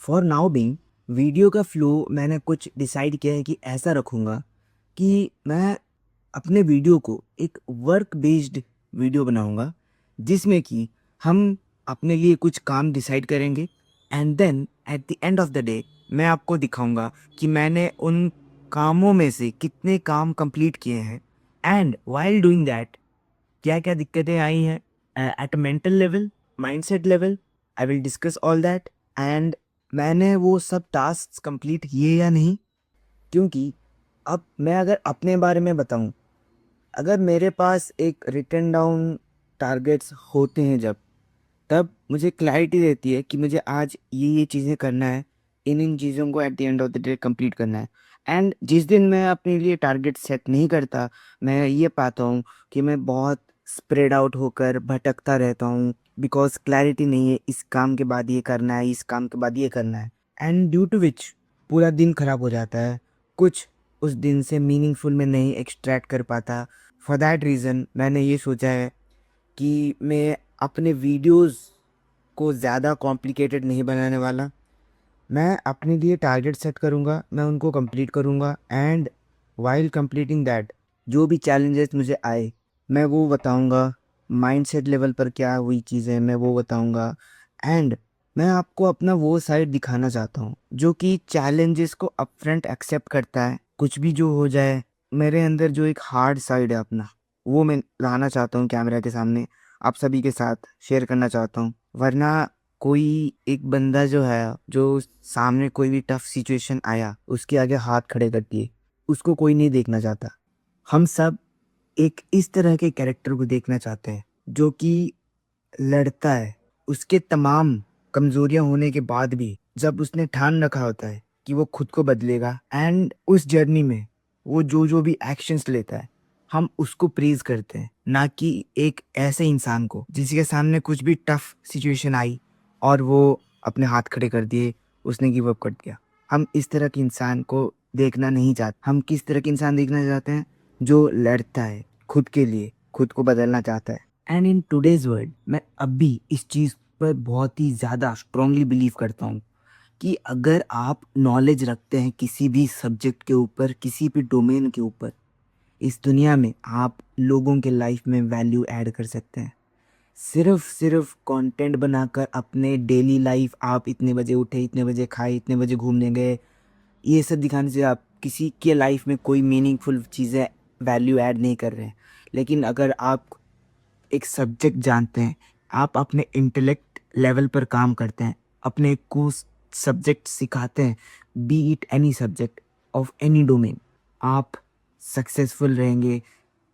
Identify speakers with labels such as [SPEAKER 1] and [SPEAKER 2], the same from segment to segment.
[SPEAKER 1] For now being video का flow मैंने कुछ डिसाइड किया है कि ऐसा रखूँगा कि मैं अपने वीडियो को एक वर्क बेस्ड वीडियो बनाऊँगा, जिसमें कि हम अपने लिए कुछ काम डिसाइड करेंगे and then at the end of the day मैं आपको दिखाऊँगा कि मैंने उन कामों में से कितने काम कंप्लीट किए हैं एंड व्हाइल डूइंग दैट क्या-क्या दिक्कतें आई हैं at a mental level, mindset level. I will discuss all that and मैंने वो सब टास्क्स कंप्लीट किए या नहीं, क्योंकि अब मैं अगर अपने बारे में बताऊं, अगर मेरे पास एक रिटन डाउन टारगेट्स होते हैं जब, तब मुझे क्लैरिटी रहती है कि मुझे आज ये चीज़ें करना है, इन चीज़ों को eight the end of the day complete करना है। एंड जिस दिन मैं अपने लिए टारगेट सेट नहीं करता, मैं ये पाता हूँ कि मैं बहुत स्प्रेड आउट होकर भटकता रहता हूँ, बिकॉज़ क्लैरिटी नहीं है, इस काम के बाद ये करना है, इस काम के बाद ये करना है, एंड ड्यू टू विच पूरा दिन खराब हो जाता है। कुछ उस दिन से मीनिंगफुल मैं नहीं एक्सट्रैक्ट कर पाता। फॉर दैट रीज़न मैंने ये सोचा है कि मैं अपने वीडियोस को ज़्यादा कॉम्प्लिकेटेड नहीं बनाने वाला। मैं अपने लिए टारगेट सेट करूँगा, मैं उनको कंप्लीट करूँगा एंड व्हाइल कंप्लीटिंग दैट जो भी चैलेंजेस मुझे आए, मैं वो बताऊँगा। माइंडसेट लेवल पर क्या हुई चीज़ें मैं वो बताऊँगा एंड मैं आपको अपना वो साइड दिखाना चाहता हूँ जो कि चैलेंजेस को अपफ्रंट एक्सेप्ट करता है। कुछ भी जो हो जाए, मेरे अंदर जो एक हार्ड साइड है अपना, वो मैं लाना चाहता हूँ कैमरा के सामने, आप सभी के साथ शेयर करना चाहता हूँ। वरना कोई एक बंदा जो है, जो सामने कोई भी टफ सिचुएशन आया, उसके आगे हाथ खड़े कर दिए, उसको कोई नहीं देखना चाहता। हम सब एक इस तरह के कैरेक्टर को देखना चाहते हैं, जो कि लड़ता है, उसके तमाम कमज़ोरियाँ होने के बाद भी जब उसने ठान रखा होता है कि वो खुद को बदलेगा एंड उस जर्नी में वो जो भी एक्शंस लेता है, हम उसको प्रेज़ करते हैं, ना कि एक ऐसे इंसान को जिसके सामने कुछ भी टफ सिचुएशन आई और वो अपने हाथ खड़े कर दिए, उसने गिव अप कर दिया। हम इस तरह के इंसान को देखना नहीं चाहते। हम किस तरह के इंसान देखना चाहते हैं? जो लड़ता है खुद के लिए, खुद को बदलना चाहता है। एंड इन टुडेज़ वर्ल्ड मैं अब भी इस चीज़ पर बहुत ही ज़्यादा स्ट्रांगली बिलीव करता हूँ कि अगर आप नॉलेज रखते हैं किसी भी सब्जेक्ट के ऊपर, किसी भी डोमेन के ऊपर, इस दुनिया में आप लोगों के लाइफ में वैल्यू ऐड कर सकते हैं। सिर्फ कंटेंट बनाकर अपने डेली लाइफ, आप इतने बजे उठे, इतने बजे खाए, इतने बजे घूमने गए, ये सब दिखाने से आप किसी के लाइफ में कोई मीनिंगफुल चीज़ें वैल्यू ऐड नहीं कर रहे हैं। लेकिन अगर आप एक सब्जेक्ट जानते हैं, आप अपने इंटेलेक्ट लेवल पर काम करते हैं, अपने को सब्जेक्ट सिखाते हैं, B it any subject of any domain, आप सक्सेसफुल रहेंगे।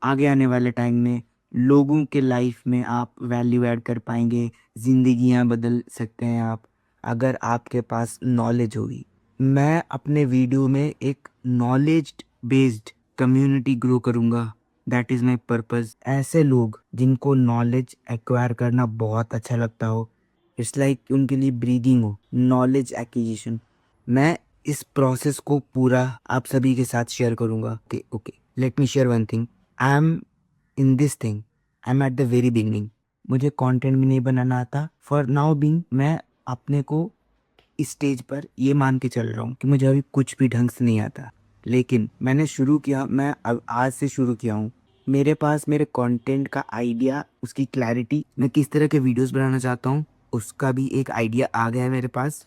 [SPEAKER 1] आगे आने वाले टाइम में लोगों के लाइफ में आप वैल्यू ऐड कर पाएंगे, ज़िंदगियां बदल सकते हैं आप, अगर आपके पास नॉलेज होगी। मैं अपने वीडियो में एक नॉलेज बेस्ड कम्युनिटी ग्रो करूँगा, दैट इज़ माई पर्पज़। ऐसे लोग जिनको नॉलेज एक्वायर करना बहुत अच्छा लगता हो, इट्स लाइक उनके लिए ब्रीदिंग हो, नॉलेज एक्विजिशन। मैं इस प्रोसेस को पूरा आप सभी के साथ शेयर करूँगा। Okay okay, let me share one thing. I am in this thing, I am at the very beginning. मुझे कंटेंट भी नहीं बनाना आता। फॉर नाउ बीइंग मैं अपने को इस स्टेज पर ये मान के चल रहा हूँ कि मुझे अभी कुछ भी ढंग से नहीं आता। लेकिन मैंने शुरू किया, मैं अब आज से शुरू किया हूँ। मेरे पास मेरे कंटेंट का आइडिया, उसकी क्लैरिटी, मैं किस तरह के वीडियोस बनाना चाहता हूँ, उसका भी एक आइडिया आ गया है मेरे पास।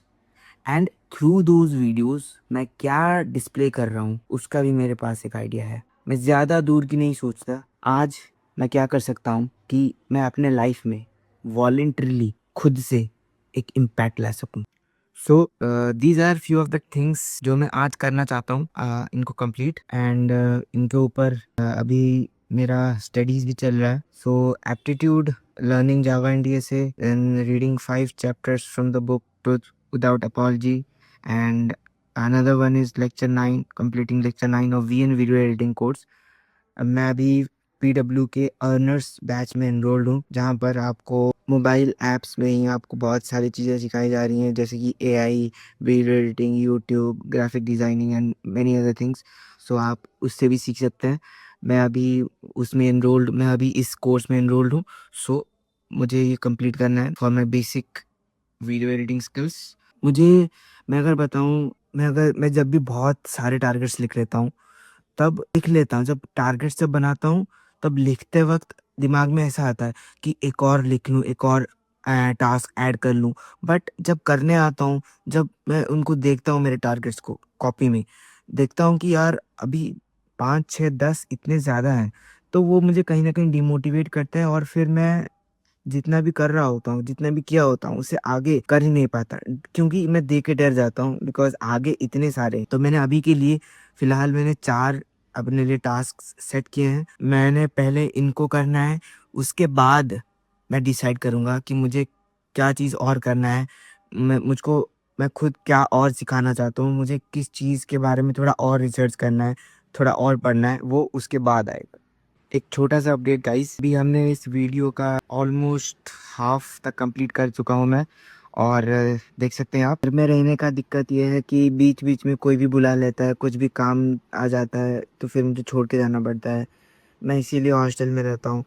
[SPEAKER 1] एंड थ्रू दोज वीडियोस मैं क्या डिस्प्ले कर रहा हूँ, उसका भी मेरे पास एक आइडिया है। मैं ज़्यादा दूर की नहीं सोचता। आज मैं क्या कर सकता हूँ कि मैं अपने लाइफ में वॉलेंटरली खुद से एक इम्पैक्ट ला सकूँ। So these are few of the things जो मैं आज करना चाहता हूँ, इनको कंप्लीट एंड इनके ऊपर अभी मेरा स्टडीज भी चल रहा है। So aptitude, learning Java and DSA, and reading 5 chapters from the book truth without apology, and another one is lecture 9, completing lecture 9 of VN video editing course। मैं अभी PW के अर्नर्स बैच में enrolled हूँ, जहाँ पर आपको mobile apps में ही आपको बहुत सारी चीज़ें सिखाई जा रही हैं, जैसे कि AI, video editing, YouTube, graphic designing and many other things. So आप उससे भी सीख सकते हैं। मैं अभी इस कोर्स में एनरोल्ड हूँ। सो मुझे ये कंप्लीट करना है for my basic video editing skills. मुझे मैं अगर बताऊँ मैं जब भी बहुत सारे टारगेट्स लिख लेता हूँ, तब लिख लेता हूँ, जब टारगेट्स जब बनाता हूँ, तब लिखते वक़्त दिमाग में ऐसा आता है कि एक और लिख लूँ, एक और टास्क ऐड कर लूँ। बट जब करने आता हूँ, जब मैं उनको देखता हूँ मेरे टारगेट्स को कॉपी में, देखता हूँ कि यार अभी 5, 6, 10 इतने ज़्यादा हैं, तो वो मुझे कहीं न कहीं डिमोटिवेट करते हैं और फिर मैं जितना भी कर रहा होता हूँ, जितना भी किया होता हूँ, उससे आगे कर ही नहीं पाता क्योंकि मैं देख के डर जाता हूँ बिकॉज़ आगे इतने सारे हैं। तो मैंने अभी के लिए फ़िलहाल मैंने 4 अपने लिए टास्क सेट किए हैं। मैंने पहले इनको करना है, उसके बाद मैं डिसाइड करूँगा कि मुझे क्या चीज़ और करना है। मैं खुद क्या और सिखाना चाहता हूँ, मुझे किस चीज़ के बारे में थोड़ा और रिसर्च करना है, थोड़ा और पढ़ना है, वो उसके बाद आएगा। एक छोटा-सा अपडेट गाइस, अभी हमने इस वीडियो का ऑलमोस्ट हाफ तक कंप्लीट कर चुका हूँ मैं और देख सकते हैं आप। घर में रहने का दिक्कत ये है कि बीच-बीच में कोई भी बुला लेता है, कुछ भी काम आ जाता है, तो फिर मुझे छोड़ के जाना पड़ता है। मैं इसीलिए हॉस्टल में रहता हूँ।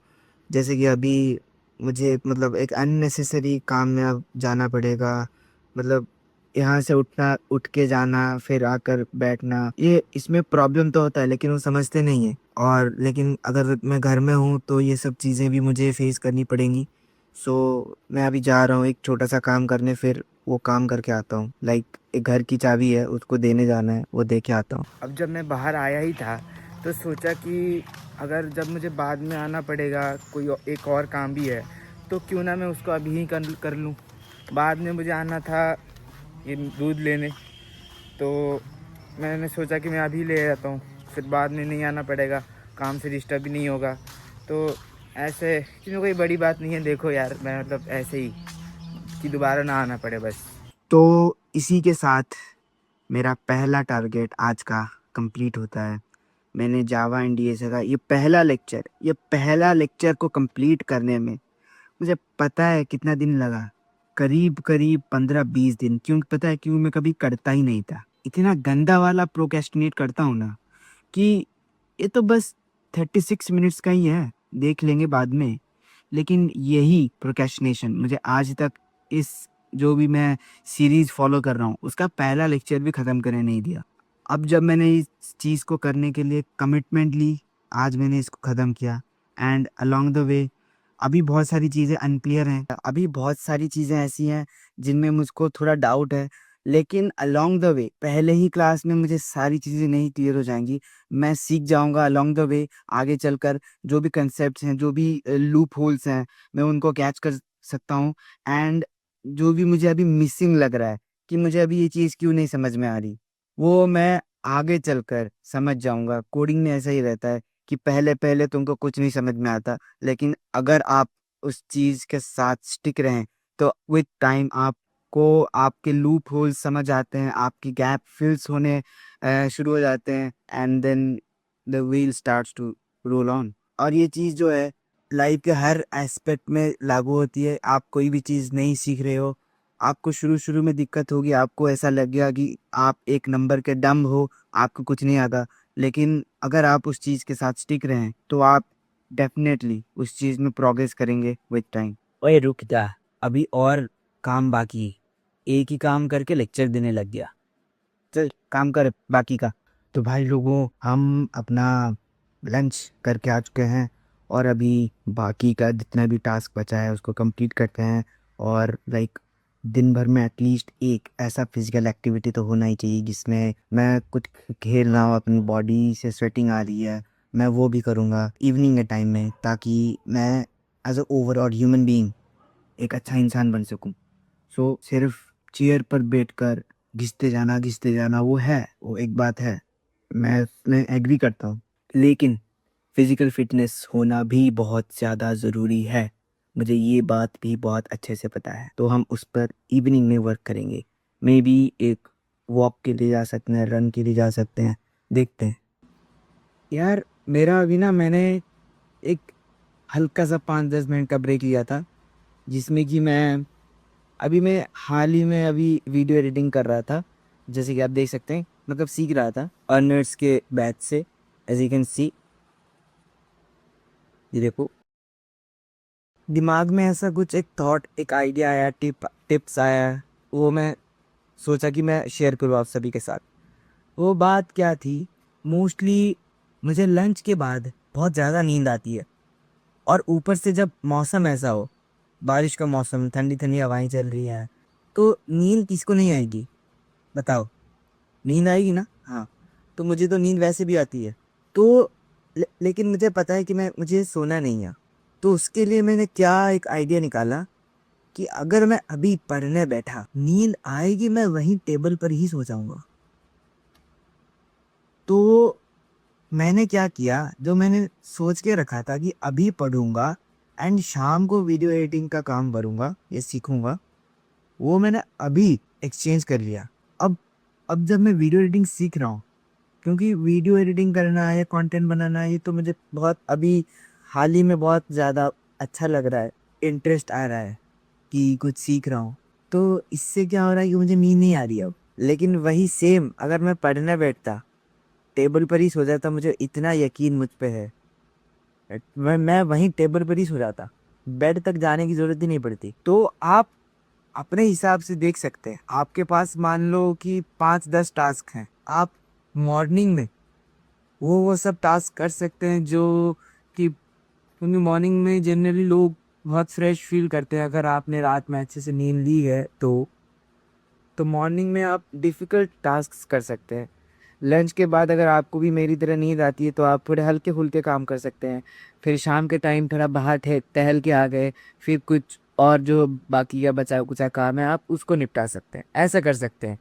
[SPEAKER 1] जैसे कि अभी मुझे मतलब एक अननेसेसरी काम में अब जाना पड़ेगा। मतलब यहाँ से उठ के जाना, फिर आकर बैठना, ये इसमें प्रॉब्लम तो होता है लेकिन वो समझते नहीं हैं। और लेकिन अगर मैं घर में हूँ तो ये सब चीज़ें भी मुझे फेस करनी पड़ेंगी। सो मैं अभी जा रहा हूँ एक छोटा-सा काम करने, फिर वो काम करके आता हूँ। लाइक एक घर की चाबी है, उसको देने जाना है, वो दे के आता हूँ। अब जब मैं बाहर आया ही था, तो सोचा कि अगर जब मुझे बाद में आना पड़ेगा, एक और काम भी है, तो क्यों ना मैं उसको अभी ही कर लूँ। बाद में मुझे आना था ये दूध लेने, तो मैंने सोचा कि मैं अभी ले आता हूँ, फिर बाद में नहीं आना पड़ेगा, काम से डिस्टर्ब भी नहीं होगा। तो ऐसे क्योंकि कोई बड़ी बात नहीं है, देखो यार मैं मतलब ऐसे ही कि दोबारा ना आना पड़े बस। तो इसी के साथ मेरा पहला टारगेट आज का कंप्लीट होता है। मैंने जावा एंड डीएसए का ये पहला लेक्चर को कंप्लीट करने में मुझे पता है कितना दिन लगा। करीब-करीब 15-20 दिन। क्यों पता है? क्यों मैं कभी करता ही नहीं था। इतना गंदा वाला प्रोक्रेस्टिनेट करता हूँ ना कि ये तो बस 36 मिनट्स का ही है, देख लेंगे बाद में। लेकिन यही प्रोक्रेस्टिनेशन मुझे आज तक इस जो भी मैं सीरीज़ फ़ॉलो कर रहा हूँ, उसका पहला लेक्चर भी ख़त्म करने नहीं दिया। अब जब मैंने इस चीज़ को करने के लिए कमिटमेंट ली, आज मैंने इसको ख़त्म किया एंड अलोंग द वे अभी बहुत सारी चीज़ें अनक्लियर हैं। अभी बहुत सारी चीज़ें ऐसी हैं जिनमें मुझको थोड़ा डाउट है, लेकिन अलोंग द वे पहले ही क्लास में मुझे सारी चीज़ें नहीं क्लियर हो जाएँगी। मैं सीख जाऊँगा अलोंग द वे, आगे चलकर जो भी कॉन्सेप्ट्स हैं, जो भी लूप होल्स हैं, मैं उनको कैच कर सकता हूँ एंड जो भी मुझे अभी मिसिंग लग रहा है कि मुझे अभी ये चीज़ क्यों नहीं समझ में आ रही, वो मैं आगे चलकर समझ जाऊँगा। कोडिंग में ऐसा ही रहता है कि पहले-पहले तुमको कुछ नहीं समझ में आता, लेकिन अगर आप उस चीज़ के साथ स्टिक रहें, तो विद टाइम आपको आपके लूप होल्स समझ आते हैं, आपकी गैप फिल्स होने शुरू हो जाते हैं and then the wheel starts to roll on. और ये चीज़ जो है लाइफ के हर एस्पेक्ट में लागू होती है। आप कोई भी चीज़ नहीं सीख रहे हो, आपको शुरू-शुरू में दिक्कत होगी, आपको ऐसा लगेगा कि आप एक नंबर के डम्ब हो, आपको कुछ नहीं आता। लेकिन अगर आप उस चीज़ के साथ स्टिक रहें, तो आप डेफ़िनेटली उस चीज़ में प्रोग्रेस करेंगे विद टाइम। ओए रुक जा, अभी और काम बाकी है। एक ही काम करके लेक्चर देने लग गया। चल काम कर बाकी का। तो भाई लोगों, हम अपना लंच करके आ चुके हैं और अभी बाकी का जितना भी टास्क बचा है उसको कंप्लीट करते हैं। और लाइक दिन भर में एटलीस्ट एक ऐसा फिजिकल एक्टिविटी तो होना ही चाहिए जिसमें मैं कुछ खेल रहा हूँ, अपनी बॉडी से स्वेटिंग आ रही है, मैं वो भी करूँगा इवनिंग के टाइम में, ताकि मैं as a overall human being एक अच्छा इंसान बन सकूँ। सो सिर्फ चेयर पर बैठकर घिसते जाना वो एक बात है, मैं उसमें एग्री करता हूँ। लेकिन फिजिकल फिटनेस होना भी बहुत ज़्यादा ज़रूरी है, मुझे ये बात भी बहुत अच्छे से पता है। तो हम उस पर इवनिंग में वर्क करेंगे। मे बी एक वॉक के लिए जा सकते हैं, रन के लिए जा सकते हैं, देखते हैं। यार मेरा अभी ना मैंने एक हल्का सा 5-10 मिनट का ब्रेक लिया था, जिसमें कि मैं हाल ही में अभी वीडियो एडिटिंग कर रहा था। जैसे कि आप देख सकते हैं, मतलब सीख रहा था अर्नर्स के बैच से। एज यू कैन सी, ये देखो, दिमाग में ऐसा कुछ एक थॉट, एक आइडिया आया, टिप्स आया, वो मैं सोचा कि मैं शेयर करूँ आप सभी के साथ। वो बात क्या थी, मोस्टली मुझे लंच के बाद बहुत ज़्यादा नींद आती है, और ऊपर से जब मौसम ऐसा हो, बारिश का मौसम, ठंडी ठंडी हवाएं चल रही हैं, तो नींद किसको नहीं आएगी बताओ? नींद आएगी ना? हाँ। तो मुझे तो नींद वैसे भी आती है। तो लेकिन मुझे पता है कि मुझे सोना नहीं है। तो उसके लिए मैंने क्या एक आइडिया निकाला कि अगर मैं अभी पढ़ने बैठा, नींद आएगी, मैं वहीं टेबल पर ही सो जाऊंगा। तो मैंने क्या किया, जो मैंने सोच के रखा था कि अभी पढ़ूंगा एंड शाम को वीडियो एडिटिंग का काम करूंगा, ये सीखूंगा, वो मैंने अभी एक्सचेंज कर लिया। अब अब जब मैं वीडियो एडिटिंग सीख रहा हूँ, क्योंकि वीडियो एडिटिंग करना है, कंटेंट बनाना है, ये तो मुझे बहुत अभी हाल ही में बहुत ज़्यादा अच्छा लग रहा है, इंटरेस्ट आ रहा है कि कुछ सीख रहा हूँ। तो इससे क्या हो रहा है कि मुझे नींद नहीं आ रही अब। लेकिन वही सेम अगर मैं पढ़ने बैठता, टेबल पर ही सो जाता, मुझे इतना यकीन मुझ पे है, मैं वहीं टेबल पर ही सो जाता, बेड तक जाने की ज़रूरत ही नहीं पड़ती। तो आप अपने हिसाब से देख सकते हैं, आपके पास मान लो कि 5-10 टास्क हैं, आप मॉर्निंग में वो सब टास्क कर सकते हैं, जो कि क्योंकि मॉर्निंग में जनरली लोग बहुत फ्रेश फील करते हैं, अगर आपने रात में अच्छे से नींद ली है तो मॉर्निंग में आप डिफ़िकल्ट टास्क कर सकते हैं। लंच के बाद अगर आपको भी मेरी तरह नींद आती है तो आप थोड़े हल्के फुल्के काम कर सकते हैं। फिर शाम के टाइम थोड़ा बाहर टहल के आ गए, फिर कुछ और जो बाकी का बचा कुचा काम है आप उसको निपटा सकते हैं, ऐसा कर सकते हैं।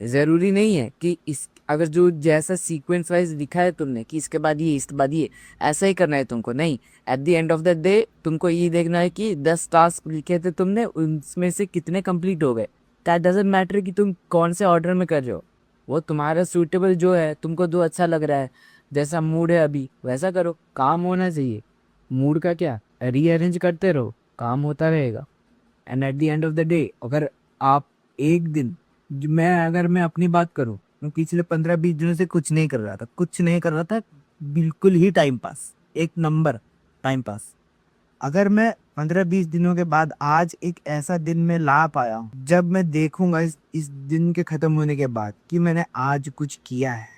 [SPEAKER 1] ज़रूरी नहीं है कि इस अगर जो जैसा सीक्वेंस वाइज लिखा है तुमने कि इसके बाद ये इसके बाद ये ऐसा ही करना है तुमको, नहीं। Eight the end of the day तुमको ये देखना है कि 10 टास्क लिखे थे तुमने, उनमें से कितने कंप्लीट हो गए। दैट डजेंट मैटर कि तुम कौन से ऑर्डर में कर रहे हो, वो तुम्हारा सूटेबल जो है, तुमको जो अच्छा लग रहा है, जैसा मूड है अभी वैसा करो, काम होना चाहिए। मूड का क्या, रीअरेंज करते रहो, काम होता रहेगा। And eight the end of the day अगर आप एक दिन, अगर मैं अपनी बात करूं, मैं पिछले 15-20 दिनों से कुछ नहीं कर रहा था, कुछ नहीं कर रहा था, बिल्कुल ही टाइम पास, एक नंबर टाइम पास। अगर मैं 15-20 दिनों के बाद आज एक ऐसा दिन में ला पाया हूं, जब मैं देखूंगा इस दिन के खत्म होने के बाद कि मैंने आज कुछ किया है,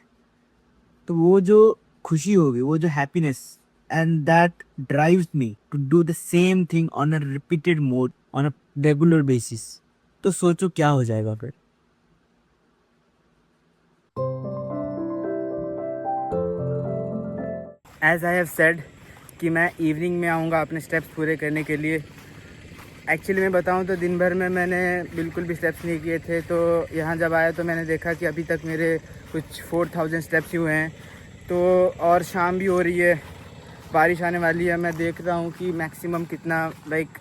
[SPEAKER 1] तो वो जो खुशी होगी, वो जो happiness, and that drives me to do the same thing on a repeated mode on a regular basis. तो सोचो क्या हो जाएगा फिर। एज आई हैव सेड कि मैं इवनिंग में आऊँगा अपने स्टेप्स पूरे करने के लिए। एक्चुअली मैं बताऊँ तो दिन भर में मैंने बिल्कुल भी स्टेप्स नहीं किए थे, तो यहाँ जब आया तो मैंने देखा कि अभी तक मेरे कुछ 4000 स्टेप्स ही हुए हैं। तो और शाम भी हो रही है, बारिश आने वाली है, मैं देख रहा हूँ कि मैक्सिमम कितना लाइक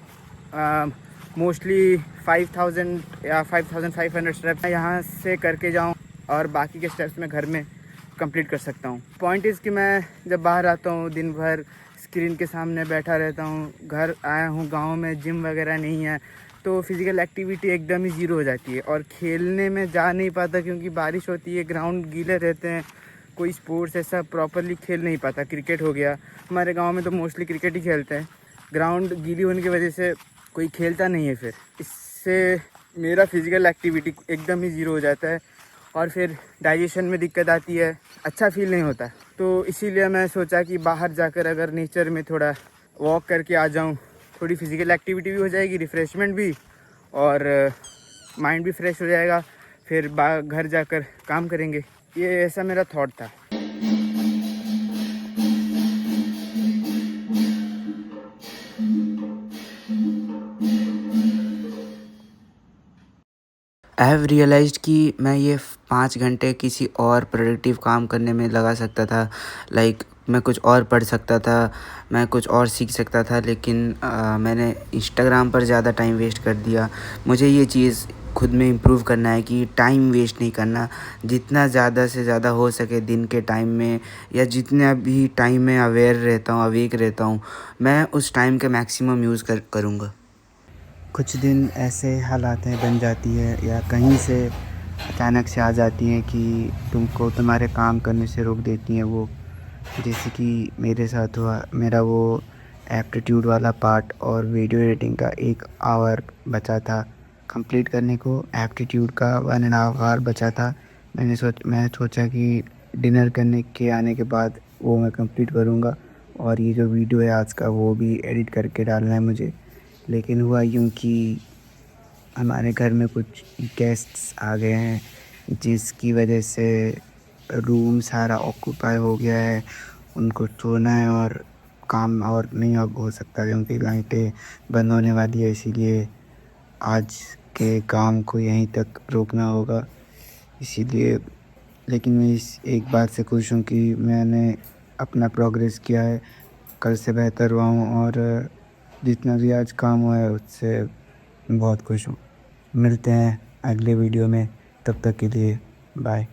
[SPEAKER 1] मोस्टली 5000 या 5500 स्टेप्स यहाँ से करके जाऊँ, और बाकी के स्टेप्स मैं घर में कंप्लीट कर सकता हूँ। पॉइंट इज़ कि मैं जब बाहर आता हूँ दिन भर स्क्रीन के सामने बैठा रहता हूँ, घर आया हूँ गांव में, जिम वगैरह नहीं है, तो फिज़िकल एक्टिविटी एकदम ही ज़ीरो हो जाती है, और खेलने में जा नहीं पाता क्योंकि बारिश होती है, ग्राउंड गीले रहते हैं, कोई स्पोर्ट्स ऐसा प्रॉपरली खेल नहीं पाता। क्रिकेट हो गया, हमारे गांव में तो मोस्टली क्रिकेट ही खेलते हैं, ग्राउंड गीली होने की वजह से कोई खेलता नहीं है, फिर इससे मेरा फिज़िकल एक्टिविटी एकदम ही ज़ीरो हो जाता है, और फिर डाइजेशन में दिक्कत आती है, अच्छा फील नहीं होता। तो इसीलिए मैं सोचा कि बाहर जाकर अगर नेचर में थोड़ा वॉक करके आ जाऊं, थोड़ी फिज़िकल एक्टिविटी भी हो जाएगी, रिफ़्रेशमेंट भी, और माइंड भी फ्रेश हो जाएगा, फिर घर जाकर काम करेंगे। ये ऐसा मेरा थॉट था। आई हैव रियलाइज्ड कि मैं ये 5 घंटे किसी और प्रोडक्टिव काम करने में लगा सकता था। लाइक मैं कुछ और पढ़ सकता था, मैं कुछ और सीख सकता था, लेकिन मैंने इंस्टाग्राम पर ज़्यादा टाइम वेस्ट कर दिया। मुझे ये चीज़ खुद में इम्प्रूव करना है कि टाइम वेस्ट नहीं करना, जितना ज़्यादा से ज़्यादा हो सके दिन के टाइम में, या जितना भी टाइम में अवेयर रहता हूँ, अवेक रहता हूँ, मैं उस टाइम का मैक्सिमम यूज़ करूँगा। कुछ दिन ऐसे हालातें बन जाती है या कहीं से अचानक से आ जाती हैं कि तुमको तुम्हारे काम करने से रोक देती हैं वो, जैसे कि मेरे साथ हुआ। मेरा वो एप्टीट्यूड वाला पार्ट और वीडियो एडिटिंग का 1 आवर बचा था
[SPEAKER 2] कंप्लीट करने को। एप्टीट्यूड का 1.5 आवर बचा था। मैंने सोचा कि डिनर करने के आने के बाद वो मैं कंप्लीट करूँगा, और ये जो वीडियो है आज का वो भी एडिट करके डालना है मुझे। लेकिन हुआ यूँ कि हमारे घर में कुछ गेस्ट्स आ गए हैं, जिसकी वजह से रूम सारा ऑक्यूपाई हो गया है। उनको सोना है और काम और नहीं अब हो सकता, क्योंकि लाइटें बंद होने वाली है। इसीलिए आज के काम को यहीं तक रोकना होगा। इसीलिए लेकिन मैं इस एक बात से खुश हूँ कि मैंने अपना प्रोग्रेस किया है, कल से बेहतर हुआ हूँ, और जितना भी आज काम हुआ है उससे बहुत खुश हूँ। मिलते हैं अगले वीडियो में, तब तक के लिए बाय।